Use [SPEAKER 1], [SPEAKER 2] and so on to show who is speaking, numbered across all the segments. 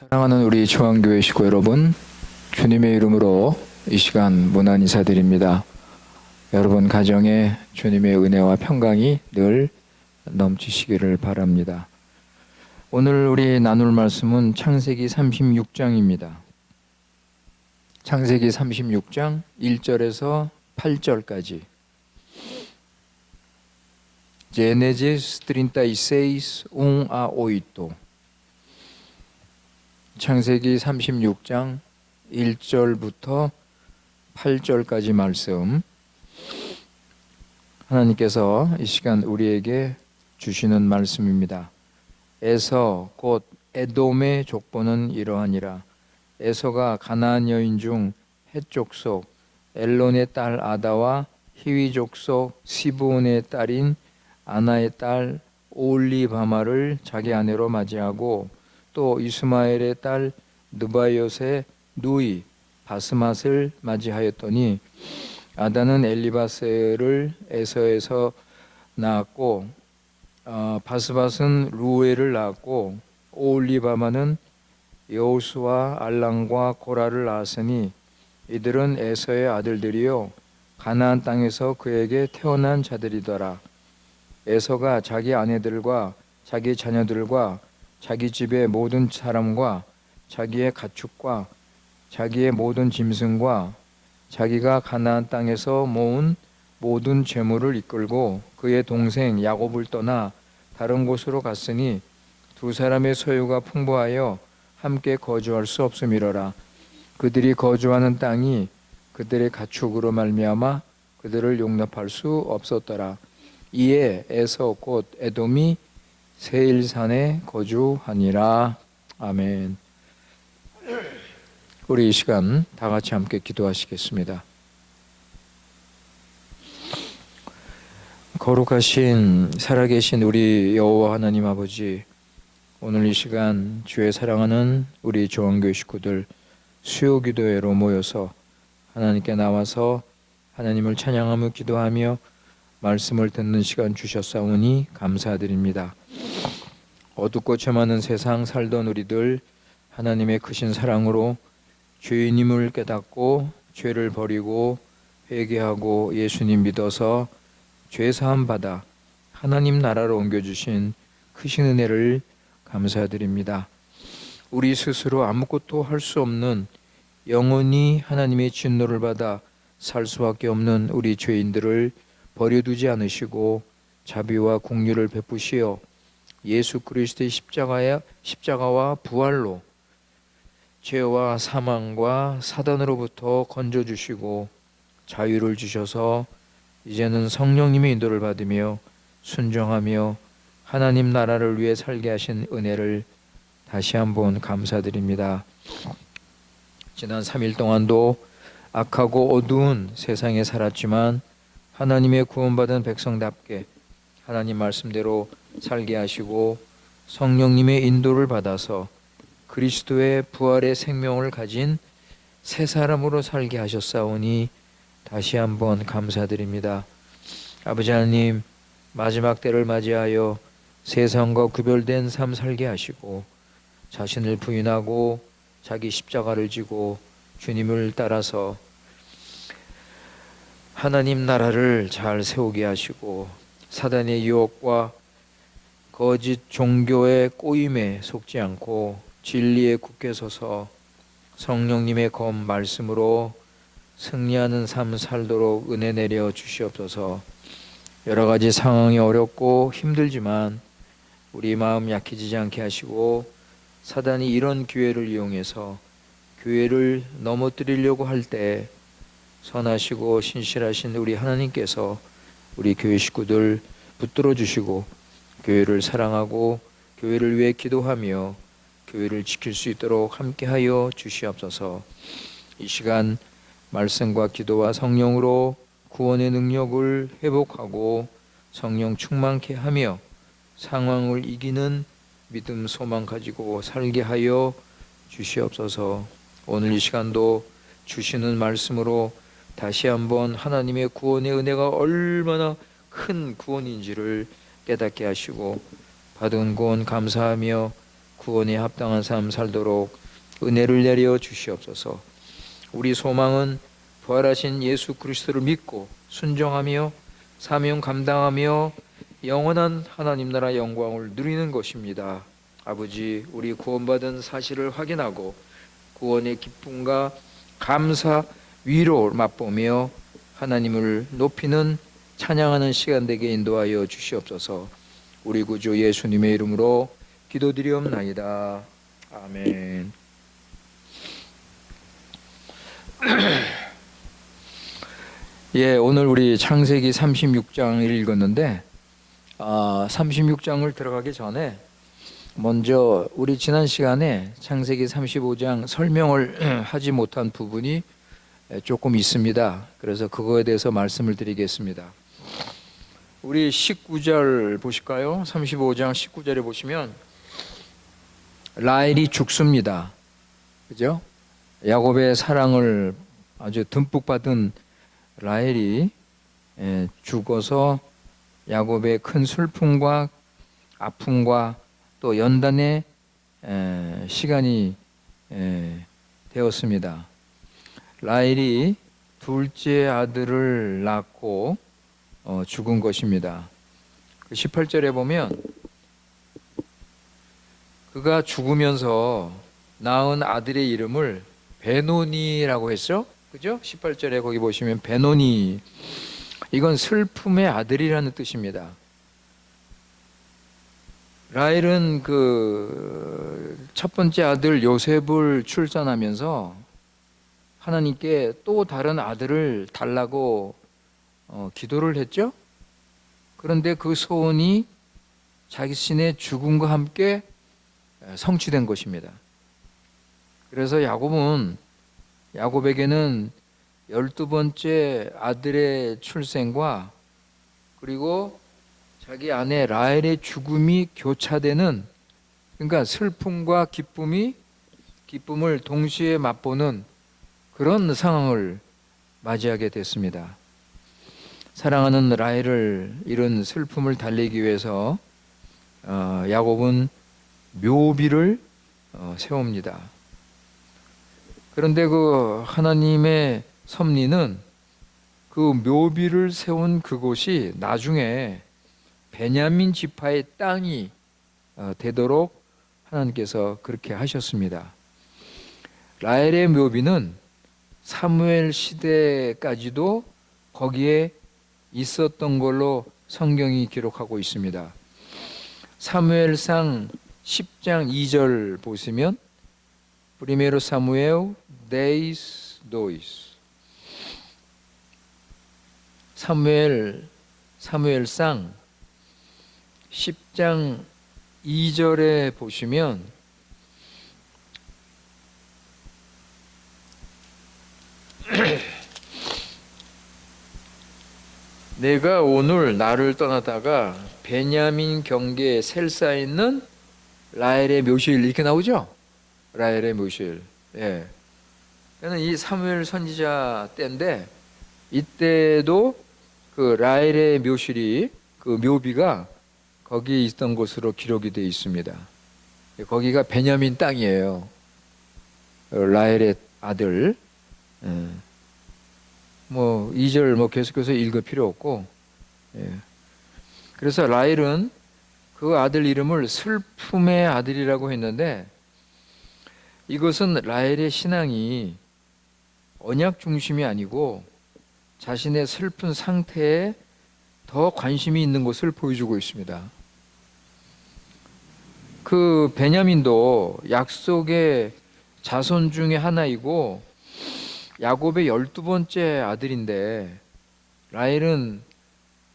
[SPEAKER 1] 사랑하는 우리 중앙교회 식구 여러분, 주님의 이름으로 이 시간 문안 인사드립니다. 여러분 가정에 주님의 은혜와 평강이 늘 넘치시기를 바랍니다. 오늘 우리 나눌 말씀은 창세기 36장입니다. 창세기 36장 1절에서 8절까지. Gênesis 36, 1 a 8. 창세기 36장 1절부터 8절까지 말씀, 하나님께서 이 시간 우리에게 주시는 말씀입니다. 에서 곧 에돔의 족보는 이러하니라. 에서가 가나안 여인 중 헷 족속 엘론의 딸 아다와 히위 족속 시브온의 딸인 아나의 딸 오홀리바마를 자기 아내로 맞이하고, 또 이스마엘의 딸 느바이ot의 누이 바스맛을 맞이하였더니, 아다는 엘리바셀을 에서에서 낳았고, 바스맛은 루엘을 낳았고, 오홀리바마는 여우스와 알랑과 고라를 낳았으니 이들은 에서의 아들들이요 가나안 땅에서 그에게 태어난 자들이더라. 에서가 자기 아내들과 자기 자녀들과 자기 집의 모든 사람과 자기의 가축과 자기의 모든 짐승과 자기가 가나안 땅에서 모은 모든 재물을 이끌고 그의 동생 야곱을 떠나 다른 곳으로 갔으니 두 사람의 소유가 풍부하여 함께 거주할 수 없음이로라. 그들이 거주하는 땅이 그들의 가축으로 말미암아 그들을 용납할 수 없었더라. 이에 에서 곧 에돔이 세일산에 거주하니라. 아멘. 우리 이 시간 다 같이 함께 기도하시겠습니다. 거룩하신 살아계신 우리 여호와 하나님 아버지, 오늘 이 시간 주의 사랑하는 우리 중앙교회 식구들 수요기도회로 모여서 하나님께 나와서 하나님을 찬양하며 기도하며 말씀을 듣는 시간 주셨사오니 감사드립니다. 어둡고 죄 많은 세상 살던 우리들 하나님의 크신 사랑으로 죄인임을 깨닫고 죄를 버리고 회개하고 예수님 믿어서 죄사함 받아 하나님 나라로 옮겨주신 크신 은혜를 감사드립니다. 우리 스스로 아무것도 할 수 없는, 영원히 하나님의 진노를 받아 살 수밖에 없는 우리 죄인들을 버려두지 않으시고 자비와 긍휼을 베푸시어 예수 그리스도의 십자가와 부활로 죄와 사망과 사단으로부터 건져주시고 자유를 주셔서 이제는 성령님의 인도를 받으며 순종하며 하나님 나라를 위해 살게 하신 은혜를 다시 한번 감사드립니다. 지난 3일 동안도 악하고 어두운 세상에 살았지만 하나님의 구원받은 백성답게 하나님 말씀대로 살게 하시고 성령님의 인도를 받아서 그리스도의 부활의 생명을 가진 새 사람으로 살게 하셨사오니 다시 한번 감사드립니다. 아버지 하나님, 마지막 때를 맞이하여 세상과 구별된 삶 살게 하시고 자신을 부인하고 자기 십자가를 지고 주님을 따라서 하나님 나라를 잘 세우게 하시고 사단의 유혹과 거짓 종교의 꼬임에 속지 않고 진리에 굳게 서서 성령님의 검 말씀으로 승리하는 삶 살도록 은혜 내려 주시옵소서. 여러 가지 상황이 어렵고 힘들지만 우리 마음 약해지지 않게 하시고, 사단이 이런 기회를 이용해서 교회를 넘어뜨리려고 할 때 선하시고 신실하신 우리 하나님께서 우리 교회 식구들 붙들어 주시고 교회를 사랑하고 교회를 위해 기도하며 교회를 지킬 수 있도록 함께하여 주시옵소서. 이 시간 말씀과 기도와 성령으로 구원의 능력을 회복하고 성령 충만케 하며 상황을 이기는 믿음 소망 가지고 살게 하여 주시옵소서. 오늘 이 시간도 주시는 말씀으로 다시 한번 하나님의 구원의 은혜가 얼마나 큰 구원인지를 깨닫게 하시고 받은 구원 감사하며 구원에 합당한 삶 살도록 은혜를 내려 주시옵소서. 우리 소망은 부활하신 예수 그리스도를 믿고 순종하며 사명 감당하며 영원한 하나님 나라 영광을 누리는 것입니다. 아버지, 우리 구원받은 사실을 확인하고 구원의 기쁨과 감사, 위로 맛보며 하나님을 높이는 찬양하는 시간 되게 인도하여 주시옵소서. 우리 구주 예수님의 이름으로 기도드리옵나이다. 아멘. 예, 오늘 우리 창세기 36장을 읽었는데 36장을 들어가기 전에 먼저 우리 지난 시간에 창세기 35장 설명을 하지 못한 부분이 조금 있습니다. 그래서 그거에 대해서 말씀을 드리겠습니다. 우리 19절 보실까요? 35장 19절에 보시면 라헬이 죽습니다. 그죠? 야곱의 사랑을 아주 듬뿍 받은 라헬이 죽어서 야곱의 큰 슬픔과 아픔과 또 연단의 시간이 되었습니다. 라헬이 둘째 아들을 낳고 죽은 것입니다. 18절에 보면 그가 죽으면서 낳은 아들의 이름을 베노니라고 했죠? 그죠? 18절에 거기 보시면 베노니, 이건 슬픔의 아들이라는 뜻입니다. 라헬은 그 첫 번째 아들 요셉을 출산하면서 하나님께 또 다른 아들을 달라고 기도를 했죠. 그런데 그 소원이 자신의 죽음과 함께 성취된 것입니다. 그래서 야곱에게는 12번째 아들의 출생과 그리고 자기 아내 라헬의 죽음이 교차되는, 그러니까 슬픔과 기쁨을 동시에 맛보는 그런 상황을 맞이하게 됐습니다. 사랑하는 라헬을 잃은 슬픔을 달래기 위해서 야곱은 묘비를 세웁니다. 그런데 그 하나님의 섭리는 그 묘비를 세운 그곳이 나중에 베냐민 지파의 땅이 되도록 하나님께서 그렇게 하셨습니다. 라헬의 묘비는 사무엘 시대까지도 거기에 있었던 걸로 성경이 기록하고 있습니다. 사무엘상 10장 2절 보시면 Primero Samuel 10:2 사무엘상 10장 2절에 보시면 내가 오늘 나를 떠나다가 베냐민 경계에 셀사에 있는 라헬의 묘실, 이렇게 나오죠? 라헬의 묘실. 예. 이 사무엘 선지자 때인데 이때도 그 라헬의 묘실이, 그 묘비가 거기에 있던 곳으로 기록이 되어 있습니다. 거기가 베냐민 땅이에요. 라헬의 아들. 뭐 2절 계속해서 읽을 필요 없고, 그래서 라헬은 그 아들 이름을 슬픔의 아들이라고 했는데, 이것은 라헬의 신앙이 언약 중심이 아니고 자신의 슬픈 상태에 더 관심이 있는 것을 보여주고 있습니다. 그 베냐민도 약속의 자손 중에 하나이고 야곱의 12번째 아들인데, 라헬은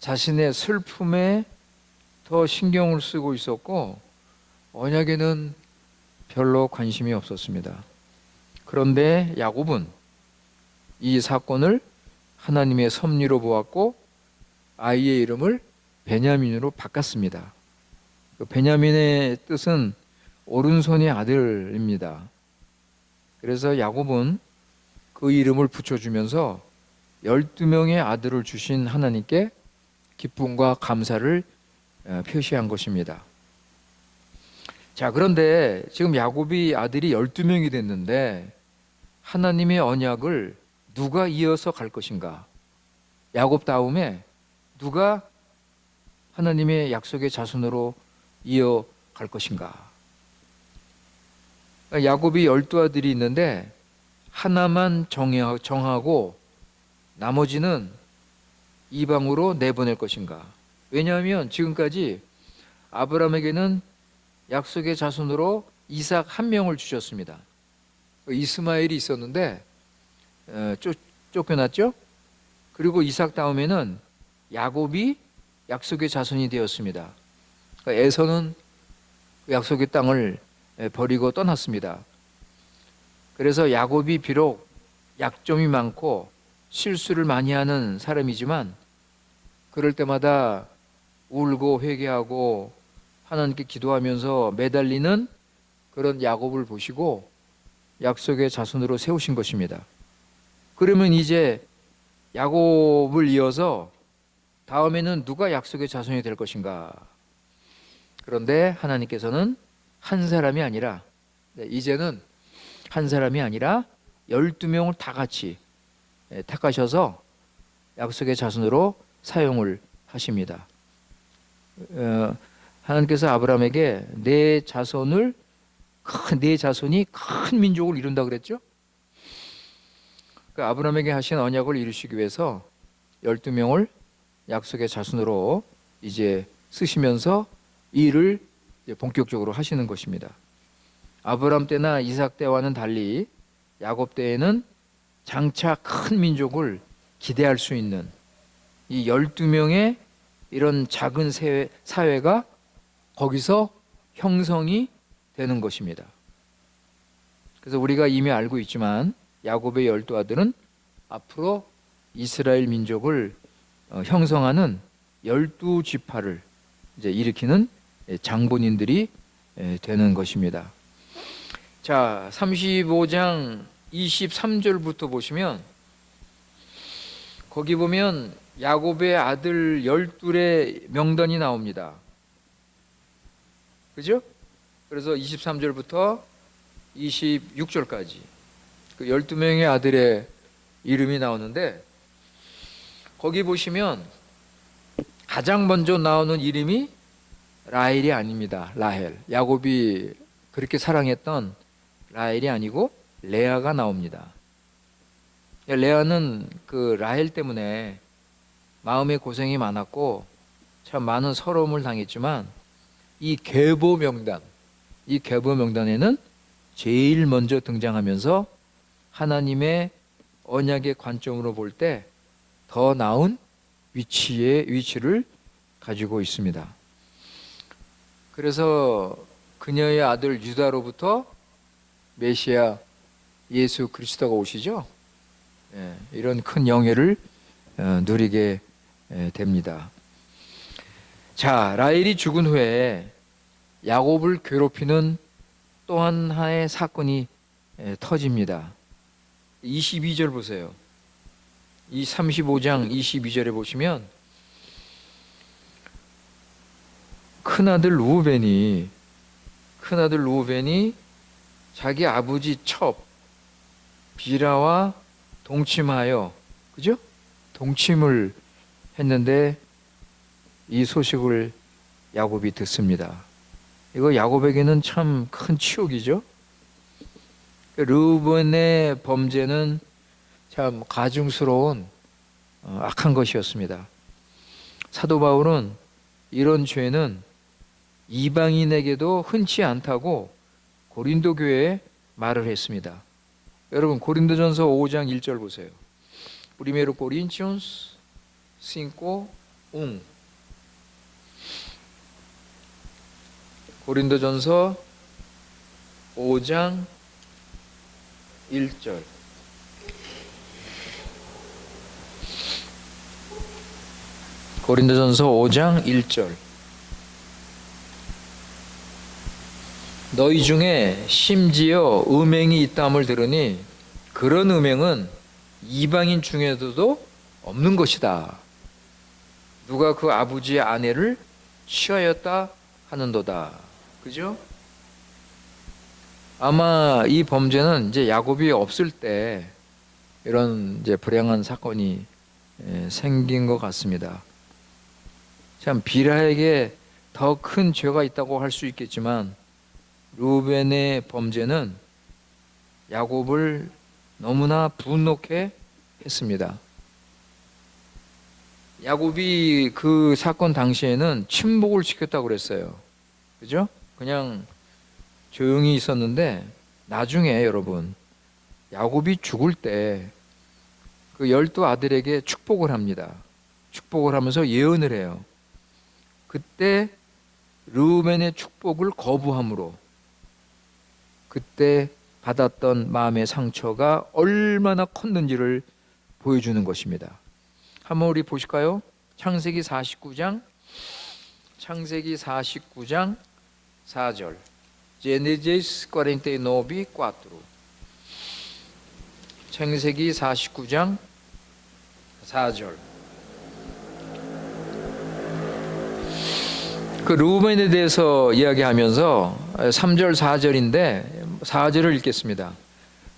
[SPEAKER 1] 자신의 슬픔에 더 신경을 쓰고 있었고 언약에는 별로 관심이 없었습니다. 그런데 야곱은 이 사건을 하나님의 섭리로 보았고 아이의 이름을 베냐민으로 바꿨습니다. 그 베냐민의 뜻은 오른손의 아들입니다. 그래서 야곱은 그 이름을 붙여주면서 12명의 아들을 주신 하나님께 기쁨과 감사를 표시한 것입니다. 자, 그런데 지금 야곱이 아들이 12명이 됐는데 하나님의 언약을 누가 이어서 갈 것인가? 야곱 다음에 누가 하나님의 약속의 자손으로 이어갈 것인가? 야곱이 12아들이 있는데 하나만 정하고 나머지는 이방으로 내보낼 것인가? 왜냐하면 지금까지 아브라함에게는 약속의 자손으로 이삭 한 명을 주셨습니다. 이스마엘이 있었는데 쫓겨났죠? 그리고 이삭 다음에는 야곱이 약속의 자손이 되었습니다. 그러니까 에서는 약속의 땅을 버리고 떠났습니다. 그래서 야곱이 비록 약점이 많고 실수를 많이 하는 사람이지만 그럴 때마다 울고 회개하고 하나님께 기도하면서 매달리는 그런 야곱을 보시고 약속의 자손으로 세우신 것입니다. 그러면 이제 야곱을 이어서 다음에는 누가 약속의 자손이 될 것인가? 그런데 하나님께서는 한 사람이 아니라 이제는 한 사람이 아니라 12명을 다 같이 택하셔서 약속의 자손으로 사용을 하십니다. 하나님께서 아브라함에게 내 자손이 큰 민족을 이룬다 그랬죠? 그러니까 아브라함에게 하신 언약을 이루시기 위해서 12명을 약속의 자손으로 이제 쓰시면서 일을 본격적으로 하시는 것입니다. 아브라함 때나 이삭 때와는 달리 야곱 때에는 장차 큰 민족을 기대할 수 있는 이 12명의 이런 작은 사회가 거기서 형성이 되는 것입니다. 그래서 우리가 이미 알고 있지만 야곱의 12아들은 앞으로 이스라엘 민족을 형성하는 12지파를 이제 일으키는 장본인들이 되는 것입니다. 자, 35장 23절부터 보시면 거기 보면 야곱의 아들 12의 명단이 나옵니다. 그죠? 그래서 23절부터 26절까지 그 12명의 아들의 이름이 나오는데 거기 보시면 가장 먼저 나오는 이름이 라헬이 아닙니다. 라헬. 야곱이 그렇게 사랑했던 라헬이 아니고 레아가 나옵니다. 레아는 그 라헬 때문에 마음의 고생이 많았고 참 많은 서러움을 당했지만 이 계보 명단에는 제일 먼저 등장하면서 하나님의 언약의 관점으로 볼 때 더 나은 위치를 가지고 있습니다. 그래서 그녀의 아들 유다로부터 메시아 예수 그리스도가 오시죠. 이런 큰 영예를 누리게 됩니다. 자, 라헬이 죽은 후에 야곱을 괴롭히는 또 하나의 사건이 터집니다. 22절 보세요. 이 35장 22절에 보시면 큰아들 루벤이 자기 아버지 첩 비라와 동침하여, 그죠? 동침을 했는데 이 소식을 야곱이 듣습니다. 이거 야곱에게는 참 큰 치욕이죠. 르우벤의 범죄는 참 가증스러운 악한 것이었습니다. 사도 바울은 이런 죄는 이방인에게도 흔치 않다고 고린도 교회에 말을 했습니다. 여러분 고린도전서 5장 1절 보세요. Primeiro Coríntios 5:1. 고린도전서 5장 1절. 고린도전서 5장 1절. 너희 중에 심지어 음행이 있다함을 들으니 그런 음행은 이방인 중에서도 없는 것이다. 누가 그 아버지의 아내를 취하였다 하는도다. 그죠? 아마 이 범죄는 이제 야곱이 없을 때 이런 이제 불행한 사건이 생긴 것 같습니다. 참 빌하에게 더 큰 죄가 있다고 할 수 있겠지만 루벤의 범죄는 야곱을 너무나 분노케 했습니다. 야곱이 그 사건 당시에는 침묵을 지켰다고 그랬어요. 그죠? 그냥 조용히 있었는데 나중에 여러분 야곱이 죽을 때 그 12아들에게 축복을 합니다. 축복을 하면서 예언을 해요. 그때 르우벤의 축복을 거부함으로 그때 받았던 마음의 상처가 얼마나 컸는지를 보여주는 것입니다. 한번 우리 보실까요? 창세기 49장 4절. Gênesis 49:4. 창세기 49장 4절. 그 르우벤에 대해서 이야기하면서 3절 4절인데 4절을 읽겠습니다.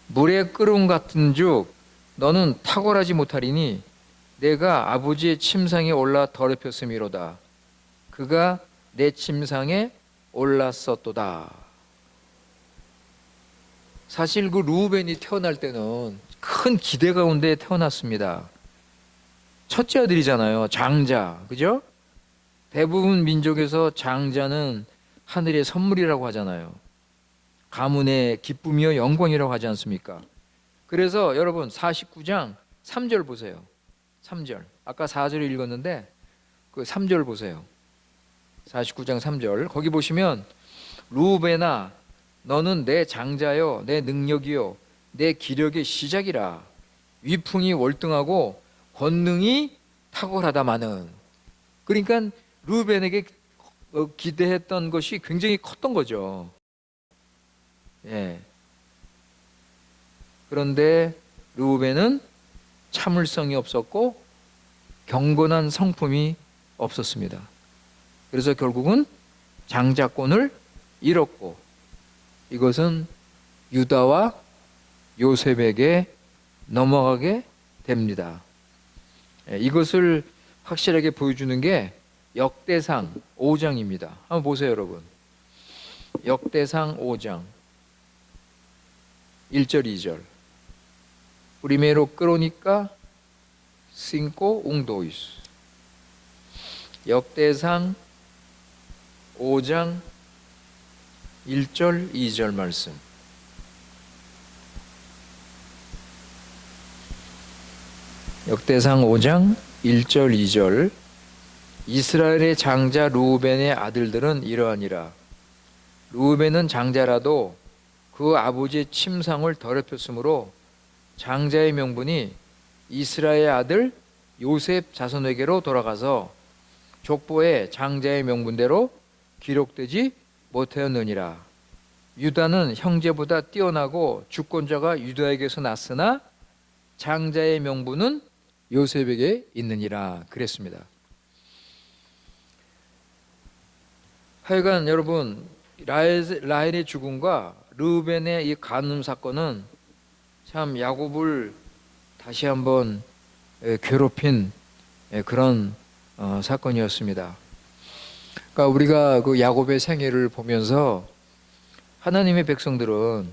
[SPEAKER 1] 물에 끓음 같은 즉 너는 탁월하지 못하리니 내가 아버지의 침상에 올라 더럽혔음이로다. 그가 내 침상에 올랐었도다. 사실 그 르우벤이 태어날 때는 큰 기대 가운데 태어났습니다. 첫째 아들이잖아요. 장자. 그죠? 대부분 민족에서 장자는 하늘의 선물이라고 하잖아요. 가문의 기쁨이요 영광이라고 하지 않습니까? 그래서 여러분 49장 3절 보세요. 3절. 아까 4절을 읽었는데 그 3절 보세요. 49장 3절. 거기 보시면 르우벤아 너는 내 장자요 내 능력이요 내 기력의 시작이라. 위풍이 월등하고 권능이 탁월하다마는. 그러니까 르우벤에게 기대했던 것이 굉장히 컸던 거죠. 예. 그런데 르우벤은 참을성이 없었고 경건한 성품이 없었습니다. 그래서 결국은 장자권을 잃었고 이것은 유다와 요셉에게 넘어가게 됩니다. 이것을 확실하게 보여주는 게 역대상 5장입니다. 한번 보세요, 여러분. 역대상 5장 1절 2절. Primero Crónica 5:1-2. 역대상 5장 1절 2절 말씀. 역대상 5장 1절 2절. 이스라엘의 장자 르우벤의 아들들은 이러하니라. 르우벤은 장자라도 그 아버지의 침상을 더럽혔으므로 장자의 명분이 이스라엘의 아들 요셉 자손에게로 돌아가서 족보에 장자의 명분대로 기록되지 못하였느니라. 유다는 형제보다 뛰어나고 주권자가 유다에게서 났으나 장자의 명분은 요셉에게 있느니라 그랬습니다. 하여간 여러분 라헬의 죽음과 르우벤의 이 간음 사건은 참 야곱을 다시 한번 괴롭힌 그런 사건이었습니다. 그러니까 우리가 그 야곱의 생애를 보면서 하나님의 백성들은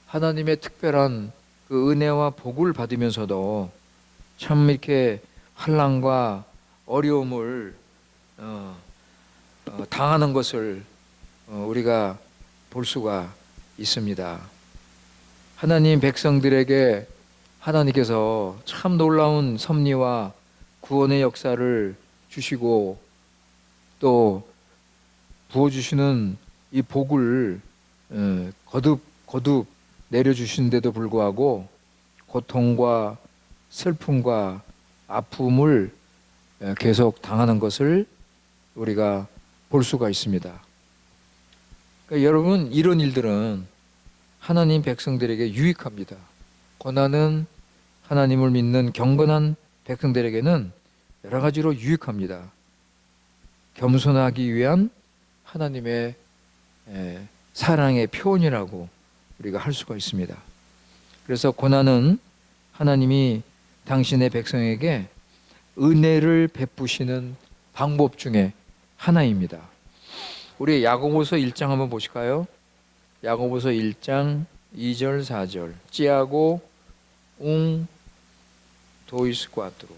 [SPEAKER 1] 하나님의 특별한 그 은혜와 복을 받으면서도 참 이렇게 환난과 어려움을 당하는 것을 우리가 볼 수가 있습니다. 하나님 백성들에게 하나님께서 참 놀라운 섭리와 구원의 역사를 주시고 또 부어주시는 이 복을 거듭 내려주시는데도 불구하고 고통과 슬픔과 아픔을 계속 당하는 것을 우리가 볼 수가 있습니다. 그러니까 여러분 이런 일들은 하나님 백성들에게 유익합니다. 고난은 하나님을 믿는 경건한 백성들에게는 여러 가지로 유익합니다. 겸손하기 위한 하나님의 사랑의 표현이라고 우리가 할 수가 있습니다. 그래서 고난은 하나님이 당신의 백성에게 은혜를 베푸시는 방법 중에 하나입니다. 우리 야고보서 1장 한번 보실까요? 야고보서 1장 2절 4절. 찌하고 도이스 꽈트로.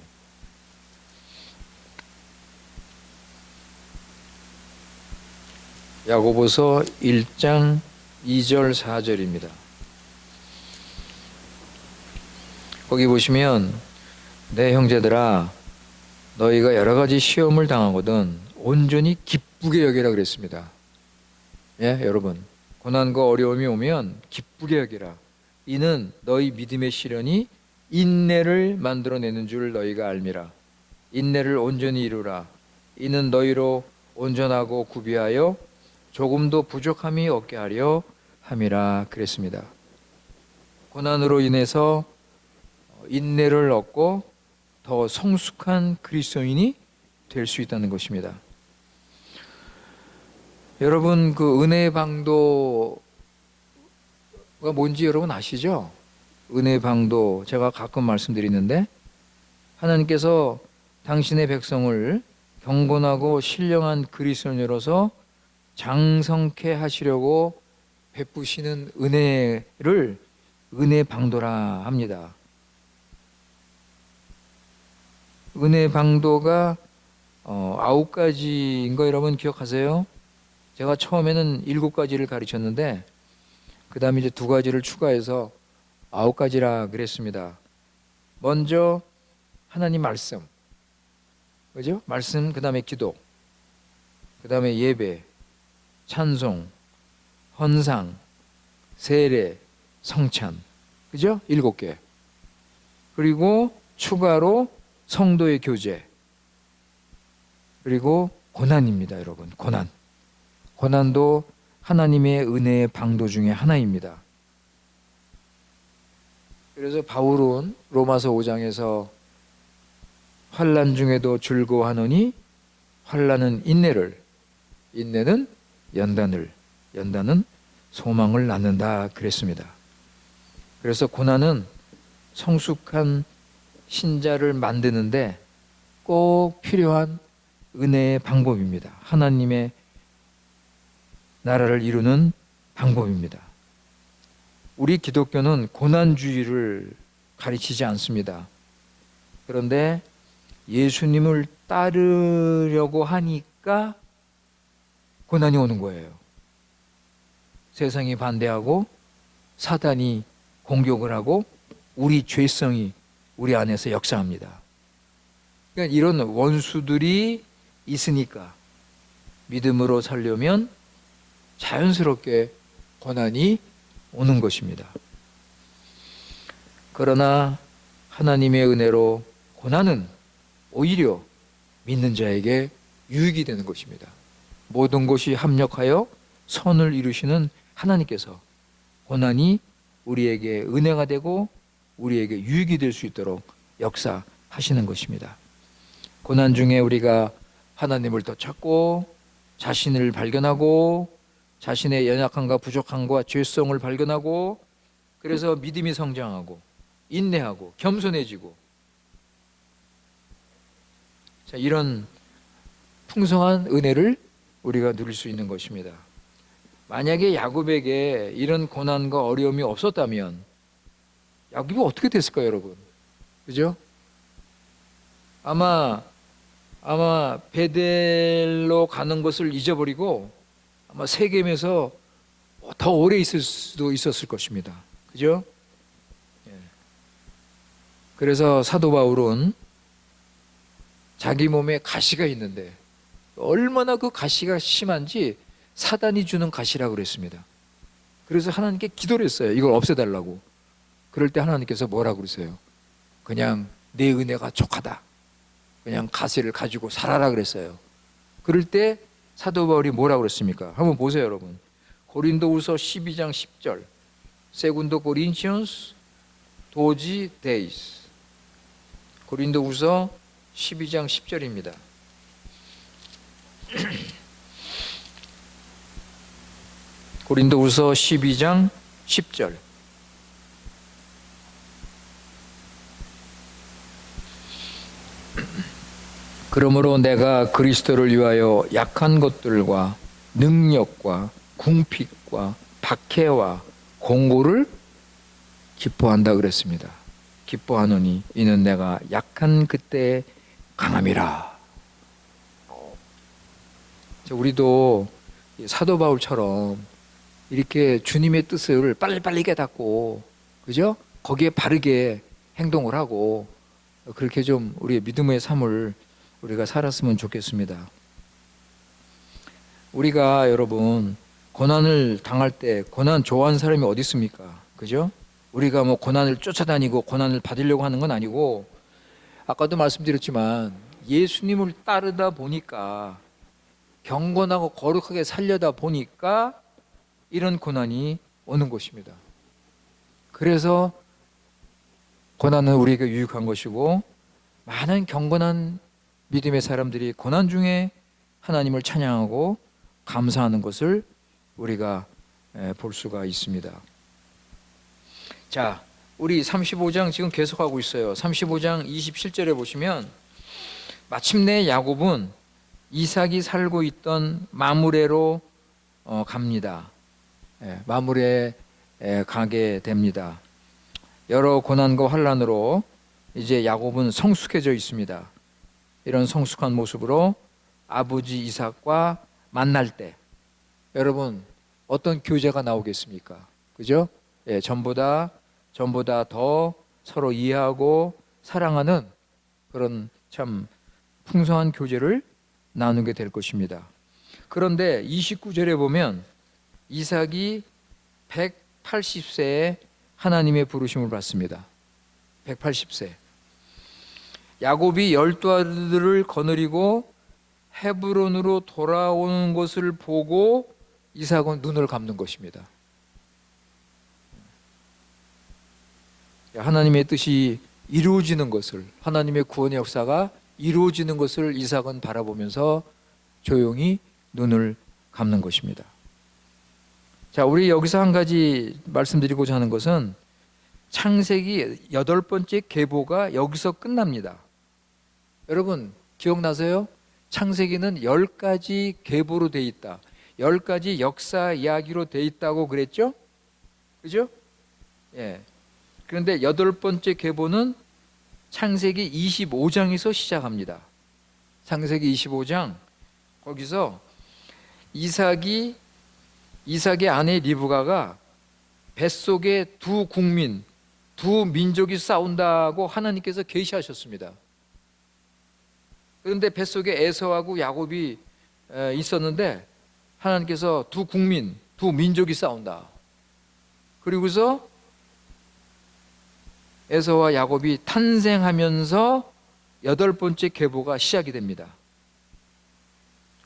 [SPEAKER 1] 야고보서 1장 2절 4절입니다. 거기 보시면 내 형제들아 너희가 여러 가지 시험을 당하거든 온전히 기쁘게 여기라 그랬습니다. 예, 여러분. 고난과 어려움이 오면 기쁘게 여기라. 이는 너희 믿음의 시련이 인내를 만들어내는 줄 너희가 알미라. 인내를 온전히 이루라. 이는 너희로 온전하고 구비하여 조금도 부족함이 없게 하려 함이라 그랬습니다. 고난으로 인해서 인내를 얻고 더 성숙한 그리스도인이 될 수 있다는 것입니다. 여러분, 그 은혜의 방도가 뭔지 여러분 아시죠? 은혜의 방도, 제가 가끔 말씀드리는데 하나님께서 당신의 백성을 경건하고 신령한 그리스도인으로서 장성케 하시려고 베푸시는 은혜를 은혜의 방도라 합니다. 은혜의 방도가 9가지인 거 여러분 기억하세요? 제가 처음에는 7가지를 가르쳤는데 그 다음에 이제 2가지를 추가해서 9가지라 그랬습니다. 먼저 하나님 말씀, 그죠? 말씀, 그 다음에 기도, 그 다음에 예배, 찬송, 헌상, 세례, 성찬, 그죠? 7개. 그리고 추가로 성도의 교제, 그리고 고난입니다, 여러분. 고난도 하나님의 은혜의 방도 중에 하나입니다. 그래서 바울은 로마서 5장에서 환난 중에도 즐거워하노니 환난은 인내를, 인내는 연단을, 연단은 소망을 낳는다 그랬습니다. 그래서 고난은 성숙한 신자를 만드는데 꼭 필요한 은혜의 방법입니다. 하나님의 나라를 이루는 방법입니다. 우리 기독교는 고난주의를 가르치지 않습니다. 그런데 예수님을 따르려고 하니까 고난이 오는 거예요. 세상이 반대하고 사단이 공격을 하고 우리 죄성이 우리 안에서 역사합니다. 그러니까 이런 원수들이 있으니까 믿음으로 살려면 자연스럽게 고난이 오는 것입니다. 그러나 하나님의 은혜로 고난은 오히려 믿는 자에게 유익이 되는 것입니다. 모든 것이 합력하여 선을 이루시는 하나님께서 고난이 우리에게 은혜가 되고 우리에게 유익이 될 수 있도록 역사하시는 것입니다. 고난 중에 우리가 하나님을 더 찾고 자신을 발견하고 자신의 연약함과 부족함과 죄성을 발견하고 그래서 믿음이 성장하고 인내하고 겸손해지고 자, 이런 풍성한 은혜를 우리가 누릴 수 있는 것입니다. 만약에 야곱에게 이런 고난과 어려움이 없었다면 야곱이 어떻게 됐을까요, 여러분? 그죠? 아마 베델로 가는 것을 잊어버리고 아마 세겜에서 더 오래 있을 수도 있었을 것입니다. 그죠? 그래서 사도 바울은 자기 몸에 가시가 있는데 얼마나 그 가시가 심한지 사단이 주는 가시라고 그랬습니다. 그래서 하나님께 기도를 했어요. 이걸 없애달라고. 그럴 때 하나님께서 뭐라고 그러세요? 그냥 내 은혜가 족하다. 그냥 가시를 가지고 살아라 그랬어요. 그럴 때 사도 바울이 뭐라고 그랬습니까? 한번 보세요, 여러분. 고린도후서 12장 10절. 세군도 코린티언스 도지 데이스. 고린도후서 12장 10절입니다. 고린도후서 12장 10절. 그러므로 내가 그리스도를 위하여 약한 것들과 능력과 궁핍과 박해와 공고를 기뻐한다 그랬습니다. 기뻐하노니 이는 내가 약한 그때에 강함이라. 우리도 사도 바울처럼 이렇게 주님의 뜻을 빨리빨리 깨닫고, 그죠? 거기에 바르게 행동을 하고, 그렇게 좀 우리의 믿음의 삶을 우리가 살았으면 좋겠습니다. 우리가 여러분 고난을 당할 때 고난 좋아하는 사람이 어디 있습니까? 그죠? 우리가 뭐 고난을 쫓아다니고 고난을 받으려고 하는 건 아니고, 아까도 말씀드렸지만 예수님을 따르다 보니까, 경건하고 거룩하게 살려다 보니까 이런 고난이 오는 것입니다. 그래서 고난은 우리에게 유익한 것이고, 많은 경건한 믿음의 사람들이 고난 중에 하나님을 찬양하고 감사하는 것을 우리가 볼 수가 있습니다. 자, 우리 35장 지금 계속하고 있어요. 35장 27절에 보시면 마침내 야곱은 이삭이 살고 있던 마므레로 갑니다. 마므레에 가게 됩니다. 여러 고난과 환난으로 이제 야곱은 성숙해져 있습니다. 이런 성숙한 모습으로 아버지 이삭과 만날 때 여러분 어떤 교제가 나오겠습니까? 그죠? 전보다 더 서로 이해하고 사랑하는 그런 참 풍성한 교제를 나누게 될 것입니다. 그런데 29절에 보면 이삭이 180세에 하나님의 부르심을 받습니다. 180세. 야곱이 12아들을 거느리고 헤브론으로 돌아오는 것을 보고 이삭은 눈을 감는 것입니다. 하나님의 뜻이 이루어지는 것을, 하나님의 구원의 역사가 이루어지는 것을 이삭은 바라보면서 조용히 눈을 감는 것입니다. 자, 우리 여기서 한 가지 말씀드리고자 하는 것은 창세기 8번째 계보가 여기서 끝납니다. 여러분 기억나세요? 창세기는 10가지 계보로 돼 있다, 10가지 역사 이야기로 돼 있다고 그랬죠? 그죠? 예. 그런데 8번째 계보는 창세기 25장에서 시작합니다. 창세기 25장, 거기서 이삭의 아내 리브가가 뱃속에 두 국민, 두 민족이 싸운다고 하나님께서 계시하셨습니다. 그런데 뱃속에 에서하고 야곱이 있었는데 하나님께서 두 국민, 두 민족이 싸운다. 그리고서 에서와 야곱이 탄생하면서 8번째 계보가 시작이 됩니다.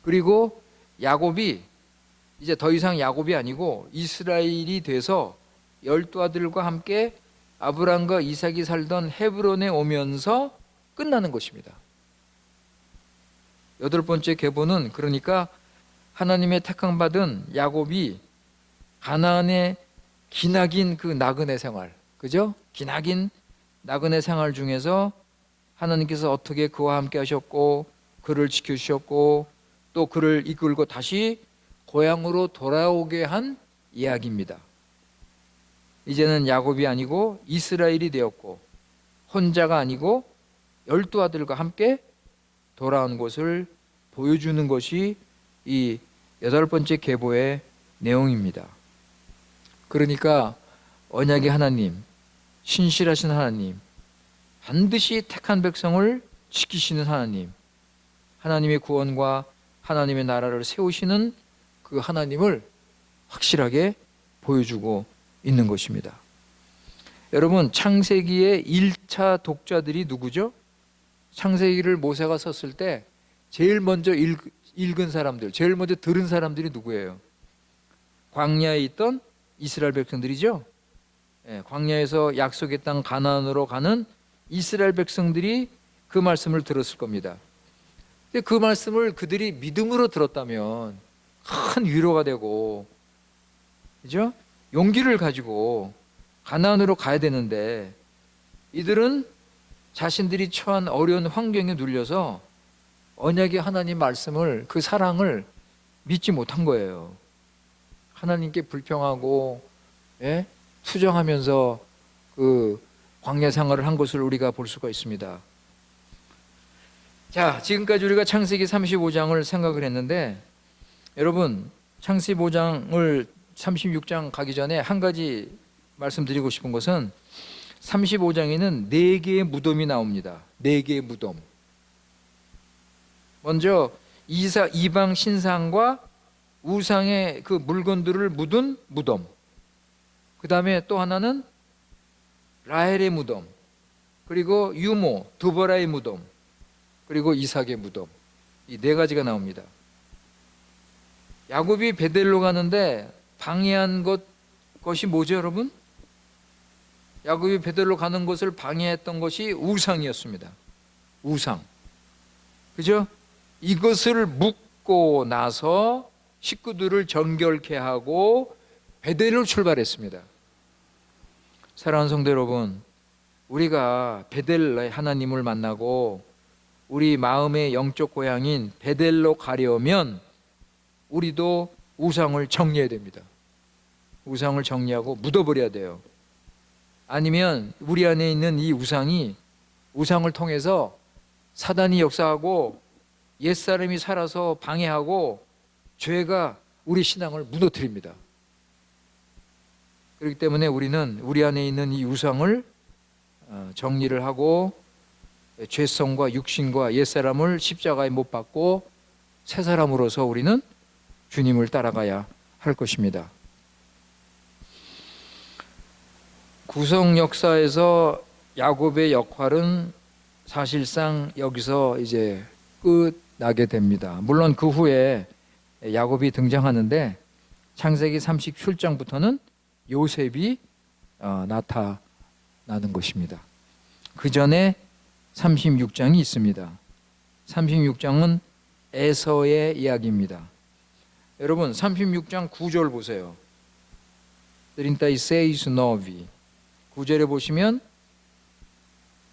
[SPEAKER 1] 그리고 야곱이 이제 더 이상 야곱이 아니고 이스라엘이 돼서 12아들과 함께 아브람과 이삭이 살던 헤브론에 오면서 끝나는 것입니다. 8번째 계보는 그러니까 하나님의 택함받은 야곱이 가나안의 기나긴 그 나그네 생활, 그죠? 기나긴 나그네 생활 중에서 하나님께서 어떻게 그와 함께 하셨고 그를 지켜주셨고 또 그를 이끌고 다시 고향으로 돌아오게 한 이야기입니다. 이제는 야곱이 아니고 이스라엘이 되었고 혼자가 아니고 12아들과 함께 돌아온 것을 보여주는 것이 이 8번째 계보의 내용입니다. 그러니까 언약의 하나님, 신실하신 하나님, 반드시 택한 백성을 지키시는 하나님, 하나님의 구원과 하나님의 나라를 세우시는 그 하나님을 확실하게 보여주고 있는 것입니다. 여러분, 창세기의 1차 독자들이 누구죠? 창세기를 모세가 썼을 때 제일 먼저 읽은 사람들, 제일 먼저 들은 사람들이 누구예요? 광야에 있던 이스라엘 백성들이죠. 광야에서 약속의 땅 가나안으로 가는 이스라엘 백성들이 그 말씀을 들었을 겁니다. 근데 그 말씀을 그들이 믿음으로 들었다면 큰 위로가 되고, 그죠? 용기를 가지고 가나안으로 가야 되는데 이들은 자신들이 처한 어려운 환경에 눌려서 언약의 하나님 말씀을, 그 사랑을 믿지 못한 거예요. 하나님께 불평하고 투정하면서 그 광야 생활을 한 것을 우리가 볼 수가 있습니다. 자, 지금까지 우리가 창세기 35장을 생각을 했는데, 여러분 창세기 5장을 36장 가기 전에 한 가지 말씀드리고 싶은 것은 35장에는 4개의 무덤이 나옵니다. 4개의 무덤. 먼저 이방 신상과 우상의 그 물건들을 묻은 무덤. 그 다음에 또 하나는 라헬의 무덤, 그리고 유모 드보라의 무덤, 그리고 이삭의 무덤. 이 4가지가 나옵니다. 야곱이 베델로 가는데 방해한 것이 뭐죠, 여러분? 야곱이 베델로 가는 것을 방해했던 것이 우상이었습니다. 우상. 그죠? 이것을 묻고 나서 식구들을 정결케 하고 베델로 출발했습니다. 사랑하는 성도 여러분, 우리가 베델의 하나님을 만나고 우리 마음의 영적 고향인 베델로 가려면 우리도 우상을 정리해야 됩니다. 우상을 정리하고 묻어버려야 돼요. 아니면 우리 안에 있는 이 우상을 통해서 사단이 역사하고 옛사람이 살아서 방해하고 죄가 우리 신앙을 무너뜨립니다. 그렇기 때문에 우리는 우리 안에 있는 이 우상을 정리를 하고 죄성과 육신과 옛사람을 십자가에 못 박고 새 사람으로서 우리는 주님을 따라가야 할 것입니다. 구속 역사에서 야곱의 역할은 사실상 여기서 이제 끝나게 됩니다. 물론 그 후에 야곱이 등장하는데 창세기 37장부터는 요셉이 나타나는 것입니다. 그 전에 36장이 있습니다. 36장은 에서의 이야기입니다. 여러분 36장 9절 보세요. 36:9 9절에 보시면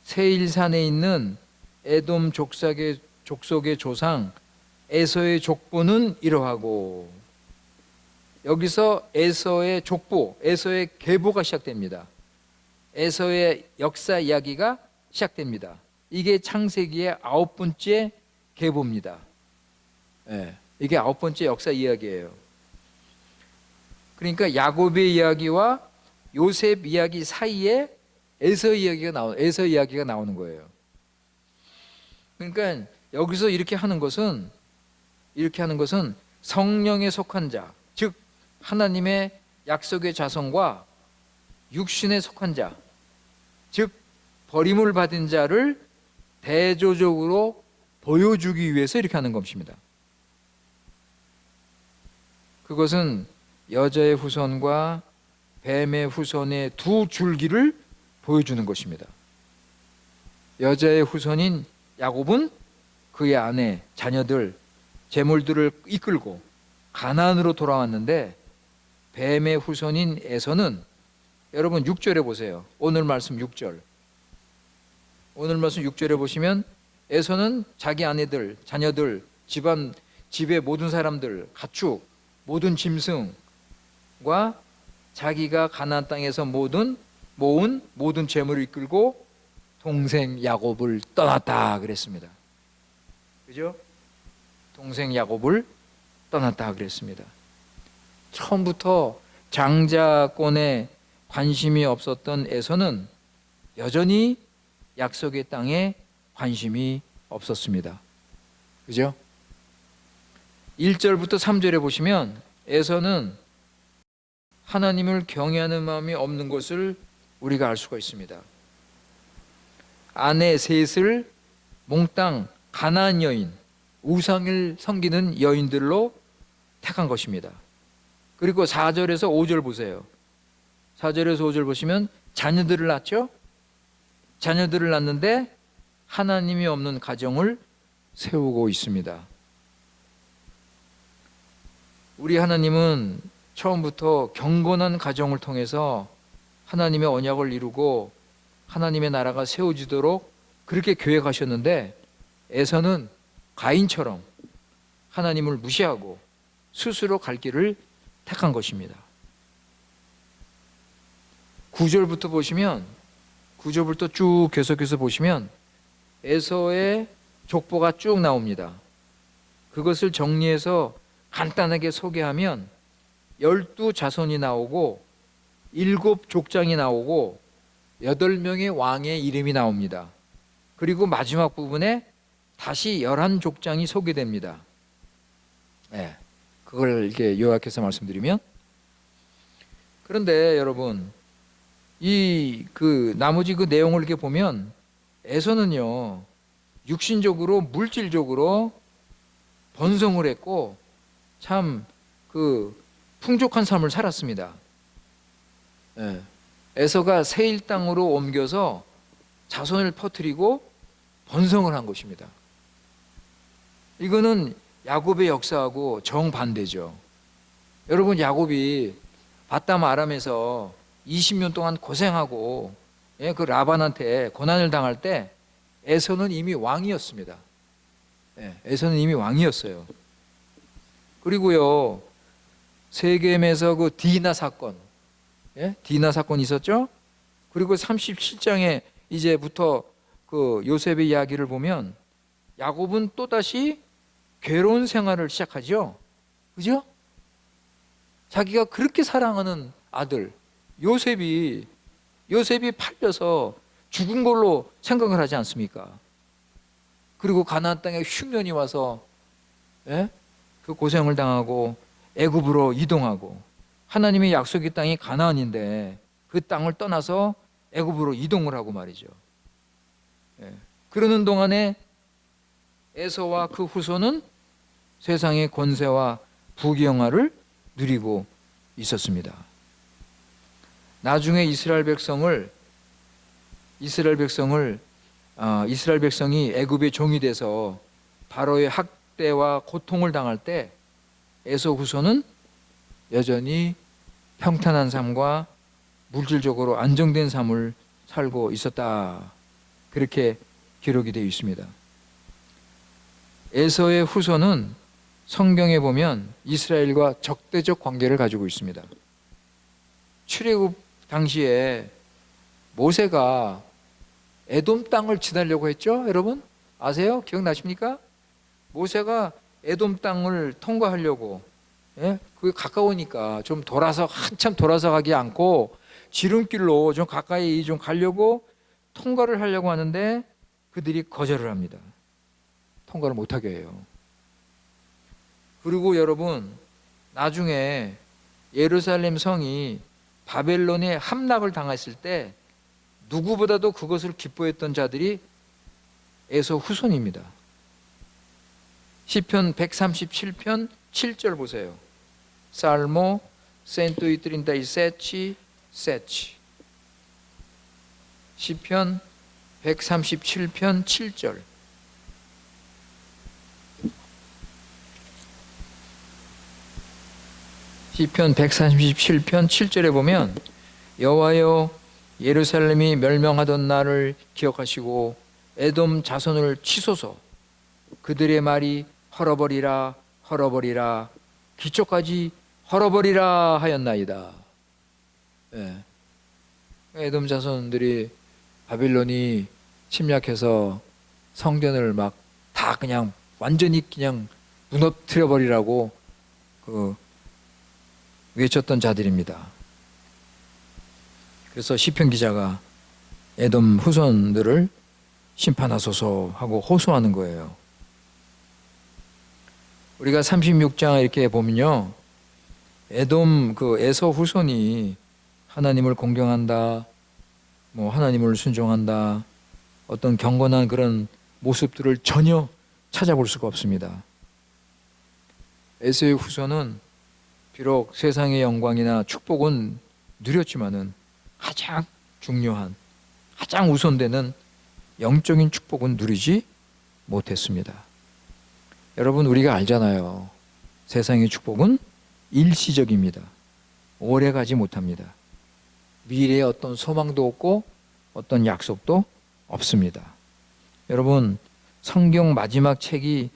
[SPEAKER 1] 세일산에 있는 에돔 족속의 조상 에서의 족보는 이러하고, 여기서 에서의 족보, 에서의 계보가 시작됩니다. 에서의 역사 이야기가 시작됩니다. 이게 창세기의 9번째 계보입니다. 이게 9번째 역사 이야기예요. 그러니까 야곱의 이야기와 요셉 이야기 사이에 에서 이야기가 나오는 거예요. 그러니까 여기서 이렇게 하는 것은 성령에 속한 자, 즉 하나님의 약속의 자손과 육신에 속한 자, 즉 버림을 받은 자를 대조적으로 보여주기 위해서 이렇게 하는 것입니다. 그것은 여자의 후손과 뱀의 후손의 두 줄기를 보여주는 것입니다. 여자의 후손인 야곱은 그의 아내, 자녀들, 재물들을 이끌고 가나안으로 돌아왔는데, 뱀의 후손인 에서는, 여러분 6절에 보세요. 오늘 말씀 6절. 오늘 말씀 6절에 보시면 에서는 자기 아내들, 자녀들, 집의 모든 사람들, 가축, 모든 짐승과 자기가 가나안 땅에서 모은 모든 재물을 이끌고 동생 야곱을 떠났다 그랬습니다. 그죠? 동생 야곱을 떠났다 그랬습니다. 처음부터 장자권에 관심이 없었던 에서는 여전히 약속의 땅에 관심이 없었습니다. 그죠? 1절부터 3절에 보시면 에서는 하나님을 경외하는 마음이 없는 것을 우리가 알 수가 있습니다. 아내 셋을 몽땅 가나안 여인, 우상을 섬기는 여인들로 택한 것입니다. 그리고 4절에서 5절 보세요. 4절에서 5절 보시면 자녀들을 낳죠? 자녀들을 낳는데 하나님이 없는 가정을 세우고 있습니다. 우리 하나님은 처음부터 경건한 가정을 통해서 하나님의 언약을 이루고 하나님의 나라가 세워지도록 그렇게 계획하셨는데, 에서는 가인처럼 하나님을 무시하고 스스로 갈 길을 택한 것입니다. 9절부터 보시면, 9절부터 쭉 계속해서 보시면 에서의 족보가 쭉 나옵니다. 그것을 정리해서 간단하게 소개하면 12자손이 나오고 7족장이 나오고 8명의 왕의 이름이 나옵니다. 그리고 마지막 부분에 다시 11족장이 소개됩니다. 네, 그걸 이렇게 요약해서 말씀드리면, 그런데 여러분, 나머지 그 내용을 이렇게 보면 에서는요, 육신적으로 물질적으로 번성을 했고 참 풍족한 삶을 살았습니다. 예. 에서가 세일 땅으로 옮겨서 자손을 퍼뜨리고 번성을 한 것입니다. 이거는 야곱의 역사하고 정반대죠. 여러분, 야곱이 바담 아람에서 20년 동안 고생하고 그 라반한테 고난을 당할 때 에서는 이미 왕이었습니다. 에서는 이미 왕이었어요. 그리고요, 세겜에서 그 디나 사건, 디나 사건이 있었죠. 그리고 37장에 이제부터 그 요셉의 이야기를 보면 야곱은 또다시 괴로운 생활을 시작하죠. 그죠? 자기가 그렇게 사랑하는 아들 요셉이 팔려서 죽은 걸로 생각을 하지 않습니까? 그리고 가나안 땅에 흉년이 와서 그 고생을 당하고 애굽으로 이동하고, 하나님의 약속의 땅이 가나안인데 그 땅을 떠나서 애굽으로 이동을 하고 말이죠. 그러는 동안에 에서와 그 후손은 세상의 권세와 부귀영화를 누리고 있었습니다. 나중에 이스라엘 백성이 애굽의 종이 돼서 바로의 학대와 고통을 당할 때 에서 후손은 여전히 평탄한 삶과 물질적으로 안정된 삶을 살고 있었다, 그렇게 기록이 되어 있습니다. 에서의 후손은 성경에 보면 이스라엘과 적대적 관계를 가지고 있습니다. 출애굽 당시에 모세가 에돔 땅을 지나려고 했죠. 여러분 아세요? 기억나십니까? 모세가 에돔 땅을 통과하려고, 그게 가까우니까 좀 한참 돌아서 가지 않고 지름길로 좀 가까이 좀 가려고 통과를 하려고 하는데 그들이 거절을 합니다. 통과를 못하게 해요. 그리고 여러분, 나중에 예루살렘 성이 바벨론의 함락을 당했을 때 누구보다도 그것을 기뻐했던 자들이 에서 후손입니다. 시편 137편 7절 보세요. Salmo 137, 7. 시편 137편 7절. 시편 137편 7절에 보면, 여호와여 예루살렘이 멸망하던 날을 기억하시고 에돔 자손을 치소서. 그들의 말이 헐어버리라 헐어버리라 기초까지 헐어버리라 하였나이다. 에돔 자손들이 바빌론이 침략해서 성전을 막 다 그냥 완전히 그냥 무너뜨려 버리라고 외쳤던 자들입니다. 그래서 시편 기자가 에돔 후손들을 심판하소서 하고 호소하는 거예요. 우리가 36장 이렇게 보면요, 에돔 에서 후손이 하나님을 공경한다, 하나님을 순종한다, 어떤 경건한 그런 모습들을 전혀 찾아볼 수가 없습니다. 에서의 후손은 비록 세상의 영광이나 축복은 누렸지만은 가장 중요한, 가장 우선되는 영적인 축복은 누리지 못했습니다. 여러분, 우리가 알잖아요. 세상의 축복은 일시적입니다. 오래 가지 못합니다. 미래에 어떤 소망도 없고 어떤 약속도 없습니다. 여러분, 성경 마지막 책이,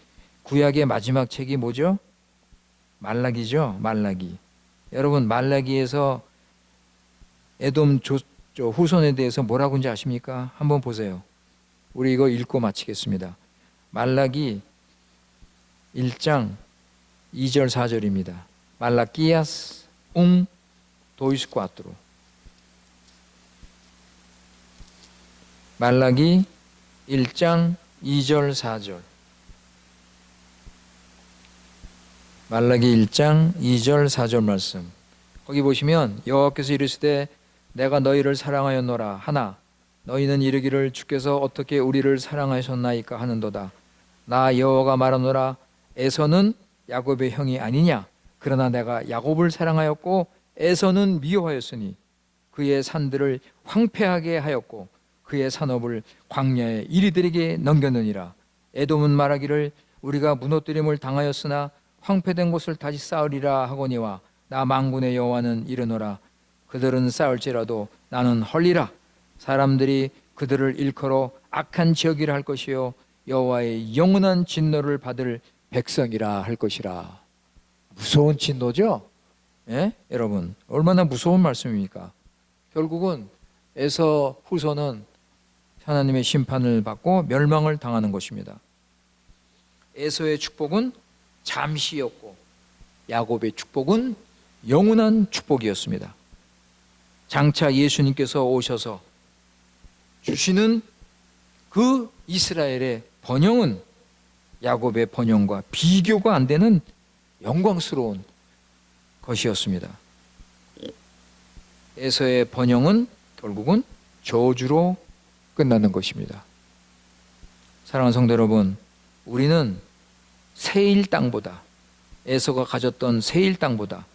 [SPEAKER 1] 구약의 마지막 책이 뭐죠? 말라기죠. 말라기. 여러분, 말라기에서 에돔 후손에 대해서 뭐라고 하는지 아십니까? 한번 보세요. 우리 이거 읽고 마치겠습니다. 말라기 1장 2절 4절입니다. 말라키아스 도이스 4. 말라기 1장 2절 4절. 말라기 1장 2절 4절 말씀. 거기 보시면 여호와께서 이르시되 내가 너희를 사랑하였노라 하나 너희는 이르기를 주께서 어떻게 우리를 사랑하셨나이까 하는도다. 나 여호와가 말하노라 에서는 야곱의 형이 아니냐. 그러나 내가 야곱을 사랑하였고 에서는 미워하였으니 그의 산들을 황폐하게 하였고 그의 산업을 광야에 이리들에게 넘겼느니라. 에돔은 말하기를 우리가 무너뜨림을 당하였으나 황폐된 곳을 다시 쌓으리라 하거니와 나 만군의 여호와는 이르노라 그들은 쌓을지라도 나는 헐리라. 사람들이 그들을 일컬어 악한 지역이라 할 것이요 여호와의 영원한 진노를 받을 백성이라 할 것이라. 무서운 진노죠? 예? 여러분, 얼마나 무서운 말씀입니까? 결국은 에서 후손은 하나님의 심판을 받고 멸망을 당하는 것입니다. 에서의 축복은 잠시였고 야곱의 축복은 영원한 축복이었습니다. 장차 예수님께서 오셔서 주시는 그 이스라엘의 번영은 야곱의 번영과 비교가 안 되는 영광스러운 것이었습니다. 에서의 번영은 결국은 저주로 끝나는 것입니다. 사랑하는 성도 여러분, 우리는 세일 땅보다, 에서가 가졌던 세일 땅보다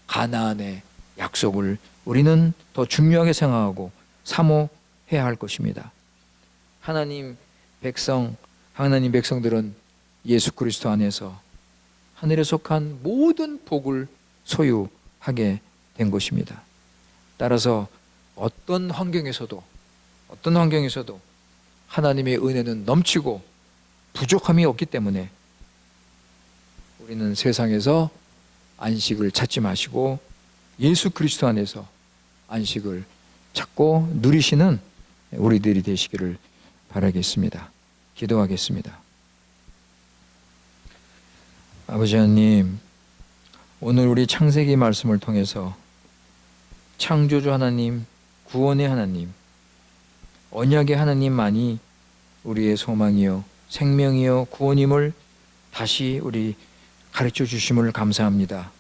[SPEAKER 1] 가나안의 약속을 우리는 더 중요하게 생각하고 사모해야 할 것입니다. 하나님 백성들은 예수 그리스도 안에서 하늘에 속한 모든 복을 소유하게 된 것입니다. 따라서 어떤 환경에서도 하나님의 은혜는 넘치고 부족함이 없기 때문에 우리는 세상에서 안식을 찾지 마시고 예수 그리스도 안에서 안식을 찾고 누리시는 우리들이 되시기를 바라겠습니다. 기도하겠습니다. 아버지 하나님, 오늘 우리 창세기 말씀을 통해서 창조주 하나님, 구원의 하나님, 언약의 하나님만이 우리의 소망이요 생명이요 구원임을 다시 우리 가르쳐 주심을 감사합니다.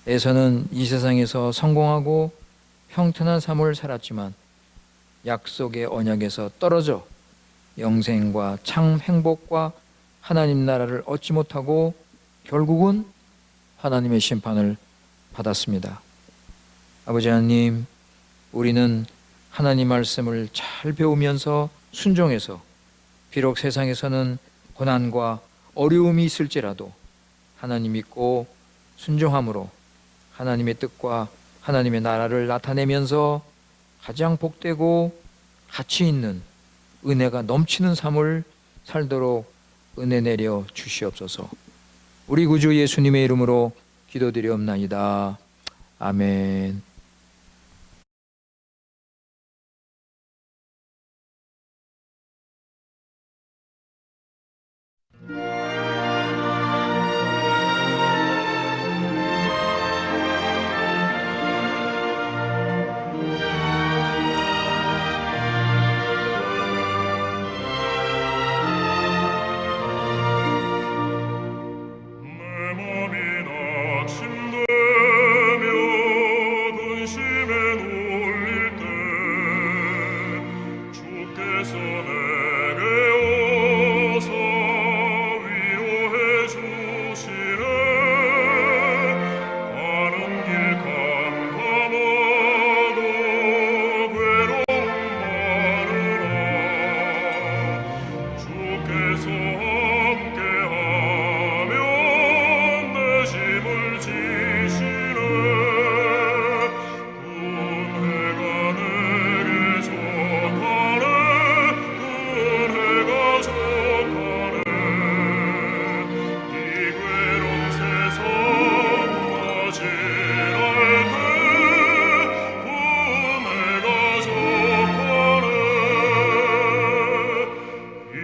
[SPEAKER 1] 에서는 이 세상에서 성공하고 평탄한 삶을 살았지만 약속의 언약에서 떨어져 영생과 참 행복과 하나님 나라를 얻지 못하고 결국은 하나님의 심판을 받았습니다. 아버지 하나님, 우리는 하나님 말씀을 잘 배우면서 순종해서 비록 세상에서는 고난과 어려움이 있을지라도 하나님 믿고 순종함으로 하나님의 뜻과 하나님의 나라를 나타내면서 가장 복되고 가치 있는 은혜가 넘치는 삶을 살도록 은혜 내려 주시옵소서. 우리 구주 예수님의 이름으로 기도드리옵나이다. 아멘.
[SPEAKER 2] 내 맘이 낙심되며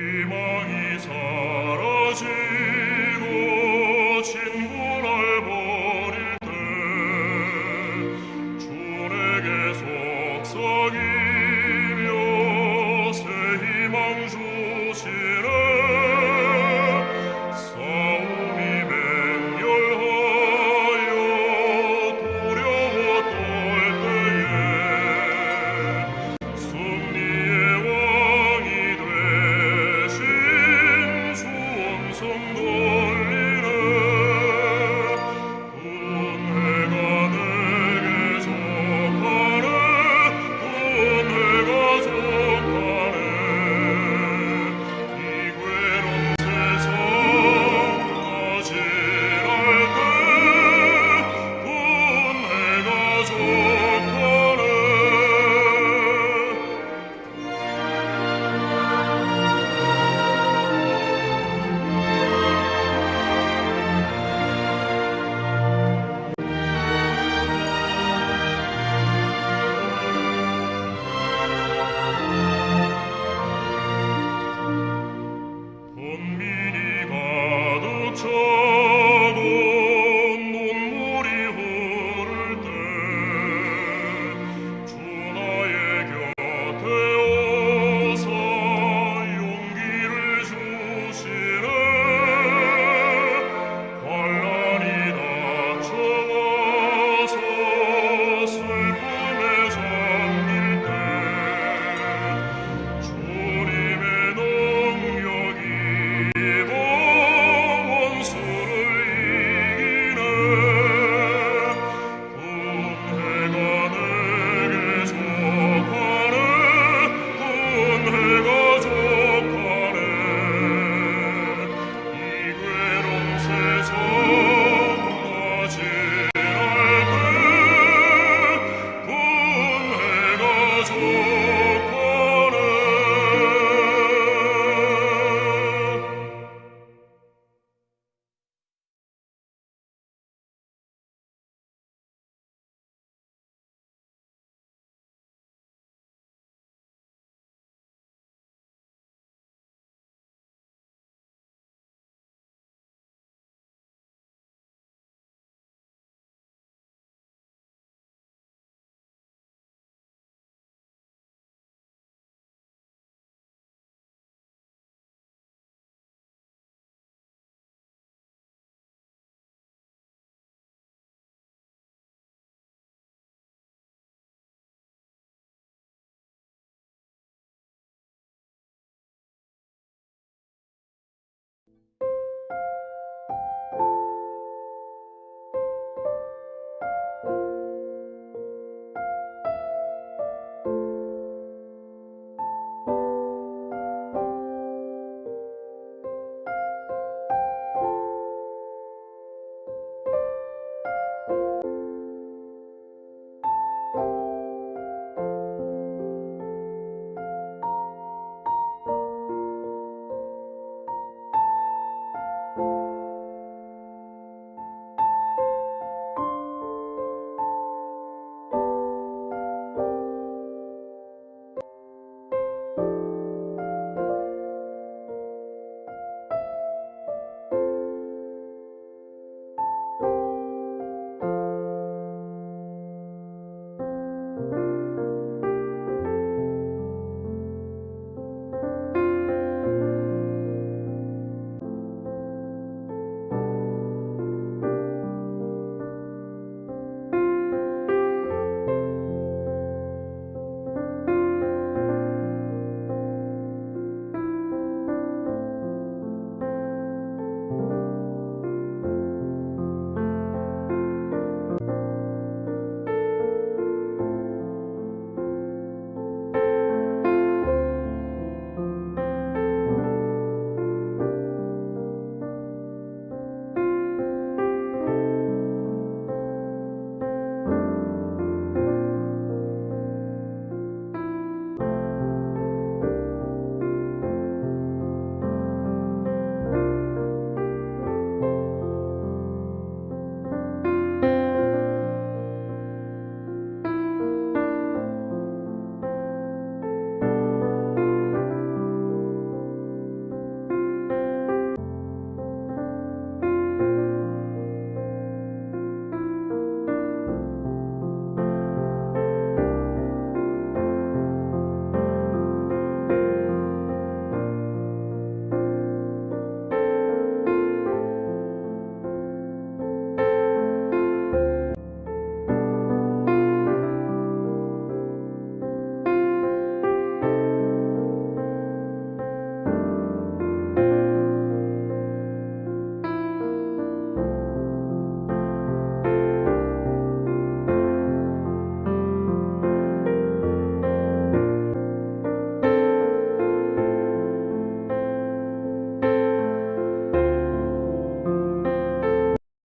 [SPEAKER 2] 희망이 사